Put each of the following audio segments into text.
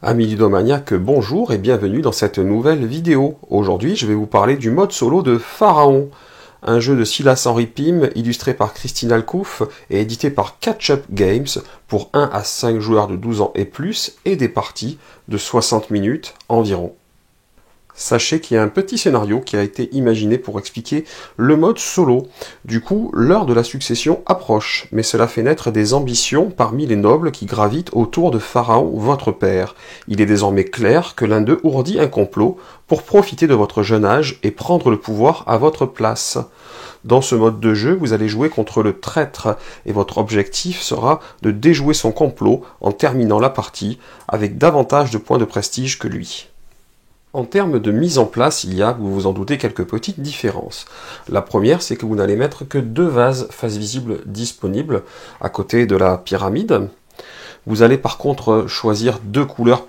Amis ludomaniaques, bonjour et bienvenue dans cette nouvelle vidéo. Aujourd'hui, je vais vous parler du mode solo de Pharaon, un jeu de Silas Henry Pym illustré par Christine Alcouf et édité par Catch-Up Games pour 1 à 5 joueurs de 12 ans et plus et des parties de 60 minutes environ. Sachez qu'il y a un petit scénario qui a été imaginé pour expliquer le mode solo. Du coup, l'heure de la succession approche, mais cela fait naître des ambitions parmi les nobles qui gravitent autour de Pharaon, votre père. Il est désormais clair que l'un d'eux ourdit un complot pour profiter de votre jeune âge et prendre le pouvoir à votre place. Dans ce mode de jeu, vous allez jouer contre le traître, et votre objectif sera de déjouer son complot en terminant la partie avec davantage de points de prestige que lui. En termes de mise en place, il y a, vous vous en doutez, quelques petites différences. La première, c'est que vous n'allez mettre que 2 vases face visible disponibles à côté de la pyramide. Vous allez par contre choisir 2 couleurs,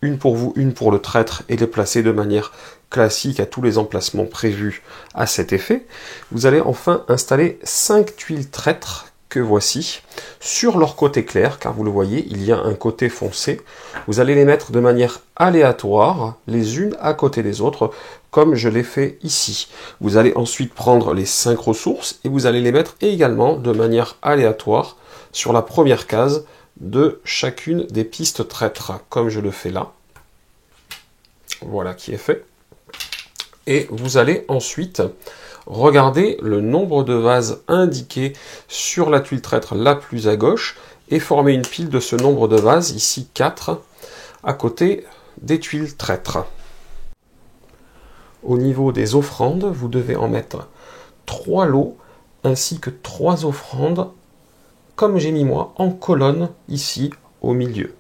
une pour vous, une pour le traître, et les placer de manière classique à tous les emplacements prévus à cet effet. Vous allez enfin installer 5 tuiles traîtres, que voici, sur leur côté clair, car vous le voyez, il y a un côté foncé. Vous allez les mettre de manière aléatoire, les unes à côté des autres, comme je l'ai fait ici. Vous allez ensuite prendre les 5 ressources, et vous allez les mettre également de manière aléatoire sur la première case de chacune des pistes traîtres, comme je le fais là. Voilà qui est fait. Et vous allez ensuite regarder le nombre de vases indiqué sur la tuile traître la plus à gauche et former une pile de ce nombre de vases, ici 4, à côté des tuiles traîtres. Au niveau des offrandes, vous devez en mettre 3 lots ainsi que 3 offrandes, comme j'ai mis moi, en colonne ici au milieu.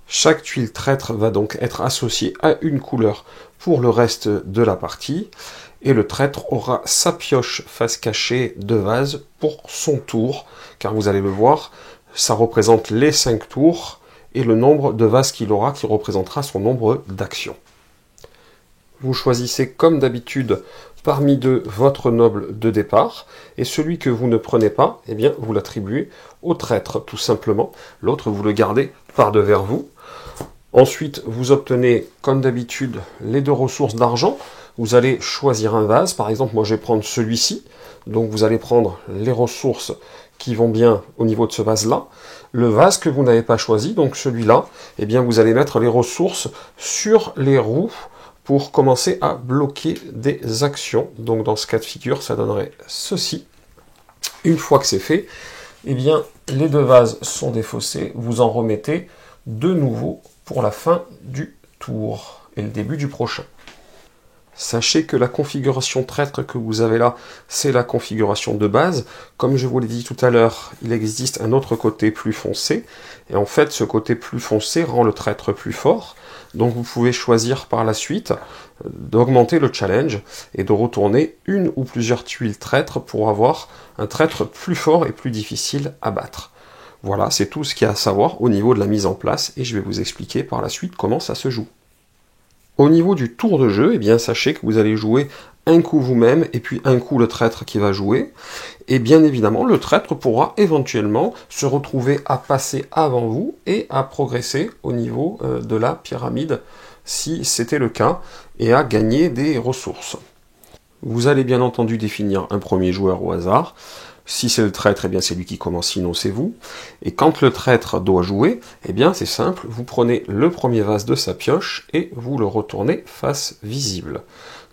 Chaque tuile traître va donc être associée à une couleur pour le reste de la partie, et le traître aura sa pioche face cachée de vase pour son tour, car vous allez le voir, ça représente les 5 tours, et le nombre de vases qu'il aura qui représentera son nombre d'actions. Vous choisissez comme d'habitude parmi deux votre noble de départ, et celui que vous ne prenez pas, eh bien vous l'attribuez au traître tout simplement, l'autre vous le gardez par devers vous. Ensuite, vous obtenez, comme d'habitude, les 2 ressources d'argent. Vous allez choisir un vase. Par exemple, moi, je vais prendre celui-ci. Donc, vous allez prendre les ressources qui vont bien au niveau de ce vase-là. Le vase que vous n'avez pas choisi, donc celui-là, eh bien, vous allez mettre les ressources sur les roues pour commencer à bloquer des actions. Donc, dans ce cas de figure, ça donnerait ceci. Une fois que c'est fait, eh bien, les 2 vases sont défaussés. Vous en remettez de nouveau pour la fin du tour et le début du prochain. Sachez que la configuration traître que vous avez là, c'est la configuration de base. Comme je vous l'ai dit tout à l'heure, il existe un autre côté plus foncé, et en fait ce côté plus foncé rend le traître plus fort. Donc vous pouvez choisir par la suite d'augmenter le challenge et de retourner une ou plusieurs tuiles traîtres pour avoir un traître plus fort et plus difficile à battre. Voilà, c'est tout ce qu'il y a à savoir au niveau de la mise en place, et je vais vous expliquer par la suite comment ça se joue. Au niveau du tour de jeu, eh bien, sachez que vous allez jouer un coup vous-même, et puis un coup le traître qui va jouer, et bien évidemment, le traître pourra éventuellement se retrouver à passer avant vous, et à progresser au niveau de la pyramide, si c'était le cas, et à gagner des ressources. Vous allez bien entendu définir un premier joueur au hasard. Si c'est le traître, eh bien c'est lui qui commence, sinon c'est vous. Et quand le traître doit jouer, eh bien c'est simple, vous prenez le premier vase de sa pioche et vous le retournez face visible.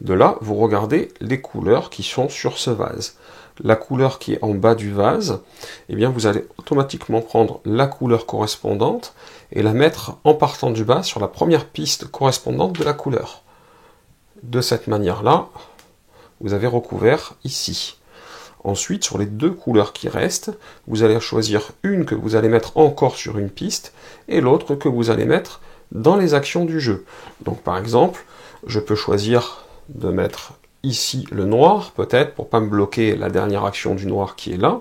De là, vous regardez les couleurs qui sont sur ce vase. La couleur qui est en bas du vase, eh bien vous allez automatiquement prendre la couleur correspondante et la mettre en partant du bas sur la première piste correspondante de la couleur. De cette manière-là, vous avez recouvert ici. Ensuite, sur les 2 couleurs qui restent, vous allez choisir une que vous allez mettre encore sur une piste et l'autre que vous allez mettre dans les actions du jeu. Donc par exemple, je peux choisir de mettre ici le noir, peut-être, pour ne pas me bloquer la dernière action du noir qui est là,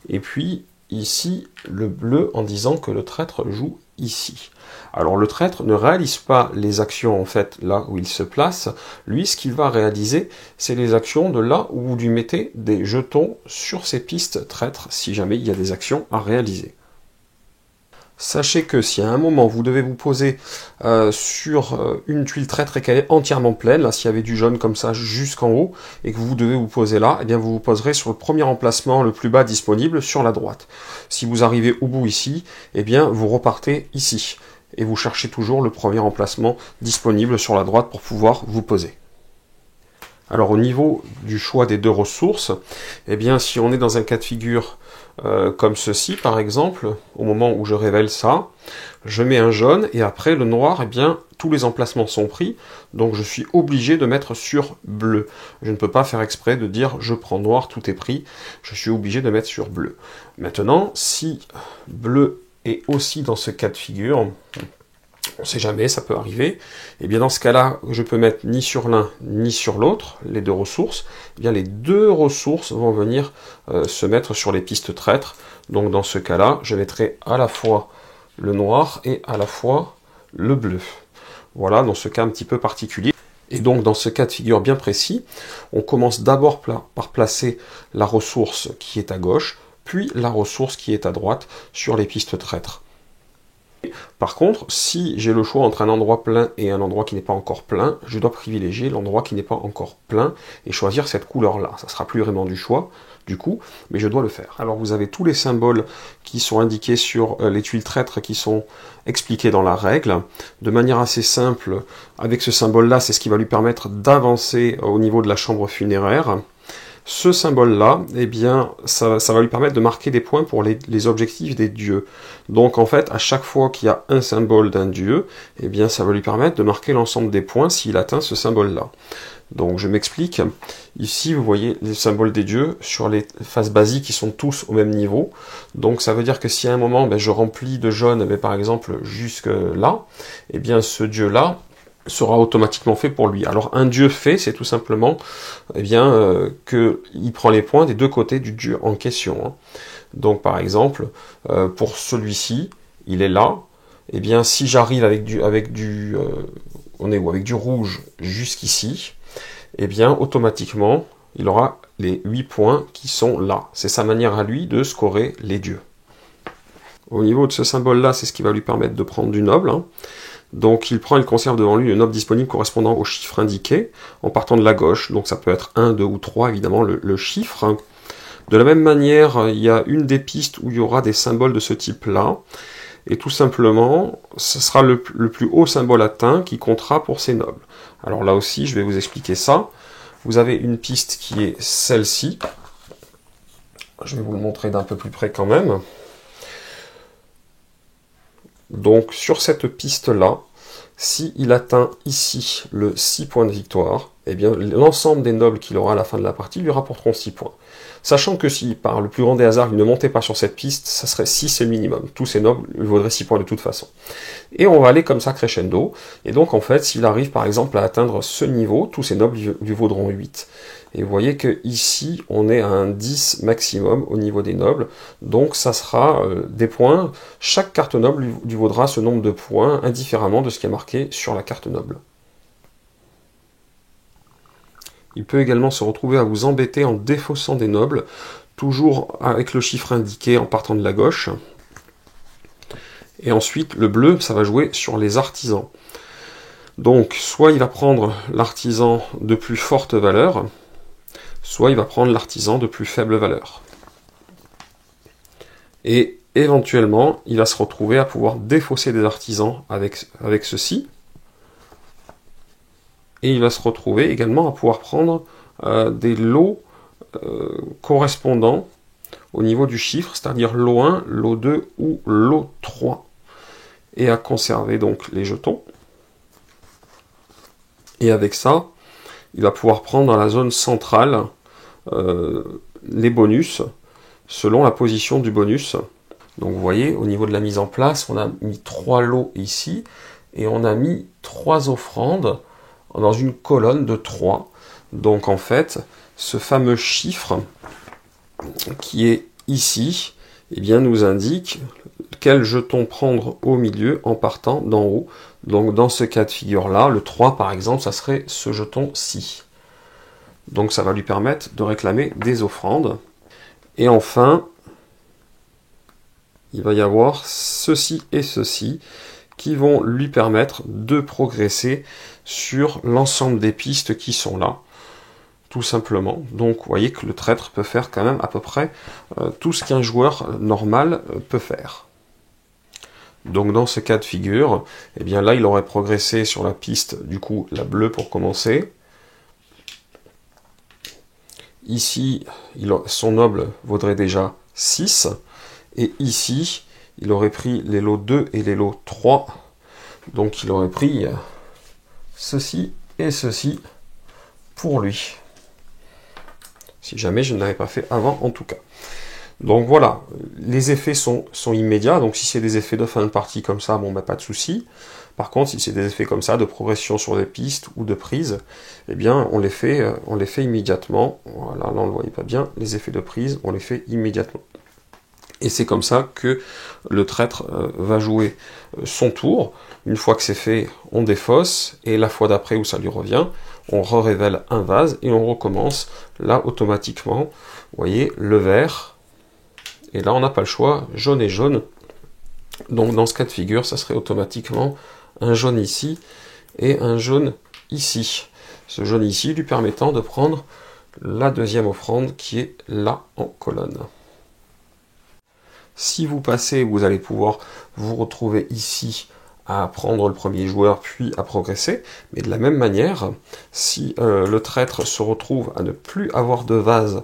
et puis ici le bleu en disant que le traître joue ici. Alors le traître ne réalise pas les actions en fait là où il se place. Lui, ce qu'il va réaliser, c'est les actions de là où vous lui mettez des jetons sur ces pistes traîtres, si jamais il y a des actions à réaliser. Sachez que si à un moment vous devez vous poser sur une tuile traître et qu'elle est entièrement pleine, là s'il y avait du jaune comme ça jusqu'en haut, et que vous devez vous poser là, eh bien vous vous poserez sur le premier emplacement le plus bas disponible sur la droite. Si vous arrivez au bout ici, eh bien vous repartez ici, et vous cherchez toujours le premier emplacement disponible sur la droite pour pouvoir vous poser. Alors au niveau du choix des deux ressources, eh bien si on est dans un cas de figure comme ceci par exemple, au moment où je révèle ça, je mets un jaune et après le noir, eh bien tous les emplacements sont pris, donc je suis obligé de mettre sur bleu. Je ne peux pas faire exprès de dire je prends noir, tout est pris, je suis obligé de mettre sur bleu. Maintenant, si bleu est aussi dans ce cas de figure, on ne sait jamais, ça peut arriver, et bien dans ce cas-là, je peux mettre ni sur l'un ni sur l'autre, les deux ressources, et bien les deux ressources vont venir se mettre sur les pistes traîtres, donc dans ce cas-là, je mettrai à la fois le noir et à la fois le bleu. Voilà, dans ce cas un petit peu particulier. Et donc dans ce cas de figure bien précis, on commence d'abord par placer la ressource qui est à gauche, puis la ressource qui est à droite sur les pistes traîtres. Par contre, si j'ai le choix entre un endroit plein et un endroit qui n'est pas encore plein, je dois privilégier l'endroit qui n'est pas encore plein et choisir cette couleur-là. Ça sera plus vraiment du choix, du coup, mais je dois le faire. Alors vous avez tous les symboles qui sont indiqués sur les tuiles traîtres qui sont expliqués dans la règle. De manière assez simple, avec ce symbole-là, c'est ce qui va lui permettre d'avancer au niveau de la chambre funéraire. Ce symbole-là, eh bien, ça va lui permettre de marquer des points pour les objectifs des dieux. Donc, en fait, à chaque fois qu'il y a un symbole d'un dieu, eh bien, ça va lui permettre de marquer l'ensemble des points s'il atteint ce symbole-là. Donc, je m'explique. Ici, vous voyez les symboles des dieux sur les faces basiques qui sont tous au même niveau. Donc, ça veut dire que si à un moment, je remplis de jaune, par exemple, jusque là, eh bien, ce dieu-là sera automatiquement fait pour lui. Alors un dieu fait, c'est tout simplement qu'il prend les points des deux côtés du dieu en question. Hein. Donc par exemple, pour celui-ci, il est là, et bien si j'arrive avec du rouge jusqu'ici, et bien automatiquement, il aura les 8 points qui sont là. C'est sa manière à lui de scorer les dieux. Au niveau de ce symbole-là, c'est ce qui va lui permettre de prendre du noble. Hein. Donc il prend et il conserve devant lui le noble disponible correspondant au chiffre indiqué, en partant de la gauche, donc ça peut être 1, 2 ou 3, évidemment, le chiffre. De la même manière, il y a une des pistes où il y aura des symboles de ce type-là, et tout simplement, ce sera le plus haut symbole atteint qui comptera pour ces nobles. Alors là aussi, je vais vous expliquer ça. Vous avez une piste qui est celle-ci. Je vais vous le montrer d'un peu plus près quand même. Donc sur cette piste-là, s'il atteint ici le 6 points de victoire, eh bien l'ensemble des nobles qu'il aura à la fin de la partie lui rapporteront 6 points. Sachant que si par le plus grand des hasards il ne montait pas sur cette piste, ça serait 6 c'est le minimum. Tous ces nobles lui vaudraient 6 points de toute façon. Et on va aller comme ça crescendo. Et donc en fait, s'il arrive par exemple à atteindre ce niveau, tous ces nobles lui vaudront 8. Et vous voyez que ici on est à un 10 maximum au niveau des nobles. Donc ça sera des points. Chaque carte noble lui vaudra ce nombre de points, indifféremment de ce qui est marqué sur la carte noble. Il peut également se retrouver à vous embêter en défaussant des nobles, toujours avec le chiffre indiqué en partant de la gauche. Et ensuite, le bleu, ça va jouer sur les artisans. Donc, soit il va prendre l'artisan de plus forte valeur, soit il va prendre l'artisan de plus faible valeur. Et éventuellement, il va se retrouver à pouvoir défausser des artisans avec ceci. Et il va se retrouver également à pouvoir prendre des lots correspondants au niveau du chiffre, c'est-à-dire lot 1, lot 2 ou lot 3. Et à conserver donc les jetons. Et avec ça, il va pouvoir prendre dans la zone centrale les bonus selon la position du bonus. Donc vous voyez, au niveau de la mise en place, on a mis 3 lots ici et on a mis 3 offrandes dans une colonne de 3. Donc en fait, ce fameux chiffre qui est ici, eh bien, nous indique quel jeton prendre au milieu en partant d'en haut. Donc dans ce cas de figure-là, le 3 par exemple, ça serait ce jeton-ci. Donc ça va lui permettre de réclamer des offrandes. Et enfin, il va y avoir ceci et ceci qui vont lui permettre de progresser sur l'ensemble des pistes qui sont là, tout simplement. Donc vous voyez que le traître peut faire quand même à peu près tout ce qu'un joueur normal peut faire. Donc dans ce cas de figure, eh bien là il aurait progressé sur la piste, du coup la bleue pour commencer. Ici, son noble vaudrait déjà 6. Et ici, il aurait pris les lots 2 et les lots 3. Donc il aurait pris ceci et ceci pour lui. Si jamais je ne l'avais pas fait avant, en tout cas. Donc voilà, les effets sont immédiats. Donc si c'est des effets de fin de partie comme ça, bon, bah, pas de souci. Par contre, si c'est des effets comme ça, de progression sur des pistes ou de prise, eh bien, on les fait immédiatement. Voilà, là, on ne le voyait pas bien. Les effets de prise, on les fait immédiatement. Et c'est comme ça que le traître va jouer son tour. Une fois que c'est fait, on défausse. Et la fois d'après où ça lui revient, on révèle un vase et on recommence. Là, automatiquement, vous voyez, le vert. Et là, on n'a pas le choix, jaune et jaune. Donc, dans ce cas de figure, ça serait automatiquement un jaune ici et un jaune ici. Ce jaune ici lui permettant de prendre la deuxième offrande qui est là en colonne. Si vous passez, vous allez pouvoir vous retrouver ici à prendre le premier joueur puis à progresser, mais de la même manière, si le traître se retrouve à ne plus avoir de vase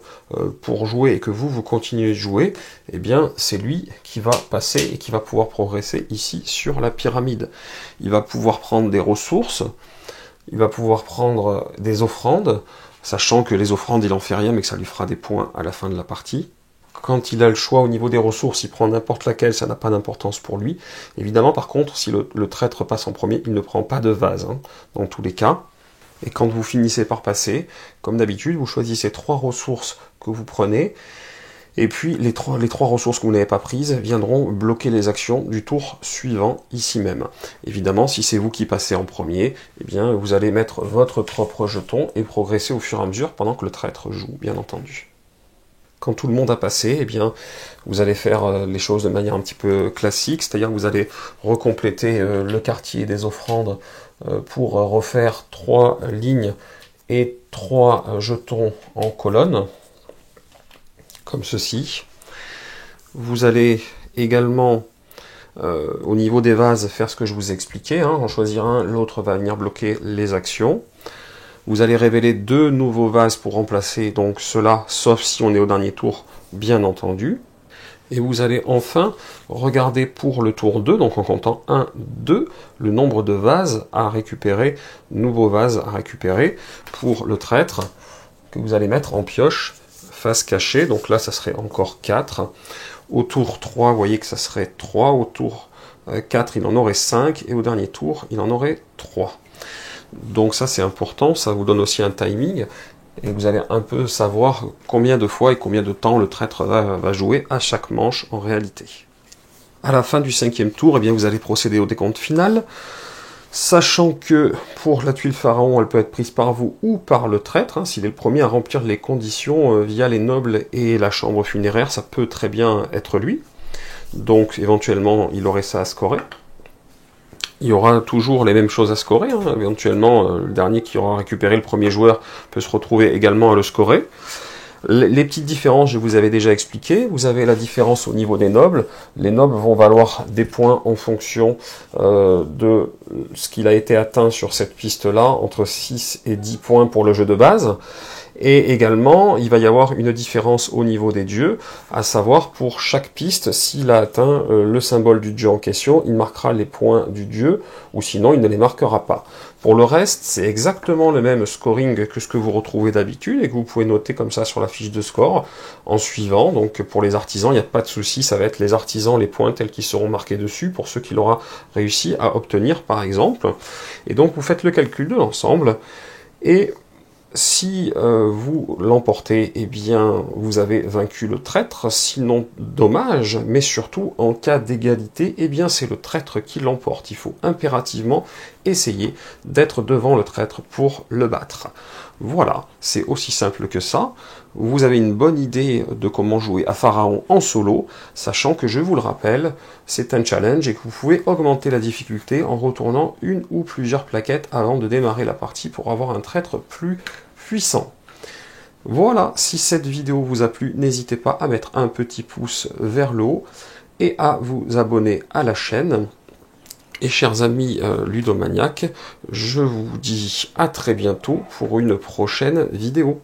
pour jouer et que vous continuez de jouer, eh bien c'est lui qui va passer et qui va pouvoir progresser ici sur la pyramide. Il va pouvoir prendre des ressources, il va pouvoir prendre des offrandes, sachant que les offrandes il en fait rien mais que ça lui fera des points à la fin de la partie. Quand il a le choix au niveau des ressources, il prend n'importe laquelle, ça n'a pas d'importance pour lui. Évidemment, par contre, si le traître passe en premier, il ne prend pas de vase, hein, dans tous les cas. Et quand vous finissez par passer, comme d'habitude, vous choisissez 3 ressources que vous prenez, et puis les trois ressources que vous n'avez pas prises viendront bloquer les actions du tour suivant, ici même. Évidemment, si c'est vous qui passez en premier, eh bien, vous allez mettre votre propre jeton et progresser au fur et à mesure pendant que le traître joue, bien entendu. Quand tout le monde a passé, eh bien, vous allez faire les choses de manière un petit peu classique, c'est-à-dire que vous allez recompléter le quartier des offrandes pour refaire 3 lignes et 3 jetons en colonne, comme ceci. Vous allez également, au niveau des vases, faire ce que je vous ai expliqué, hein, en choisir un, l'autre va venir bloquer les actions. Vous allez révéler 2 nouveaux vases pour remplacer donc cela, sauf si on est au dernier tour, bien entendu. Et vous allez enfin regarder pour le tour 2, donc en comptant 1, 2, le nombre de vases à récupérer, nouveaux vases à récupérer pour le traître, que vous allez mettre en pioche, face cachée. Donc là, ça serait encore 4. Au tour 3, vous voyez que ça serait 3. Au tour 4, il en aurait 5. Et au dernier tour, il en aurait 3. Donc ça c'est important, ça vous donne aussi un timing, et vous allez un peu savoir combien de fois et combien de temps le traître va jouer à chaque manche en réalité. À la fin du 5e tour, eh bien, vous allez procéder au décompte final, sachant que pour la tuile pharaon, elle peut être prise par vous ou par le traître, hein, s'il est le premier à remplir les conditions via les nobles et la chambre funéraire, ça peut très bien être lui, donc éventuellement il aurait ça à scorer. Il y aura toujours les mêmes choses à scorer, hein. Éventuellement, le dernier qui aura récupéré le premier joueur peut se retrouver également à le scorer. Les petites différences, je vous avais déjà expliqué. Vous avez la différence au niveau des nobles. Les nobles vont valoir des points en fonction de ce qu'il a été atteint sur cette piste-là, entre 6 et 10 points pour le jeu de base. Et également, il va y avoir une différence au niveau des dieux, à savoir pour chaque piste, s'il a atteint le symbole du dieu en question, il marquera les points du dieu, ou sinon il ne les marquera pas. Pour le reste, c'est exactement le même scoring que ce que vous retrouvez d'habitude, et que vous pouvez noter comme ça sur la fiche de score, en suivant. Donc pour les artisans, il n'y a pas de souci, ça va être les artisans, les points tels qu'ils seront marqués dessus, pour ceux qu'il aura réussi à obtenir par exemple. Et donc vous faites le calcul de l'ensemble, et Si vous l'emportez, eh bien, vous avez vaincu le traître, sinon dommage, mais surtout, en cas d'égalité, eh bien, c'est le traître qui l'emporte. Il faut impérativement essayer d'être devant le traître pour le battre. Voilà, c'est aussi simple que ça. Vous avez une bonne idée de comment jouer à Pharaon en solo, sachant que, je vous le rappelle, c'est un challenge et que vous pouvez augmenter la difficulté en retournant une ou plusieurs plaquettes avant de démarrer la partie pour avoir un traître plus puissant. Voilà, si cette vidéo vous a plu, n'hésitez pas à mettre un petit pouce vers le haut et à vous abonner à la chaîne. Et chers amis ludomaniaques, je vous dis à très bientôt pour une prochaine vidéo.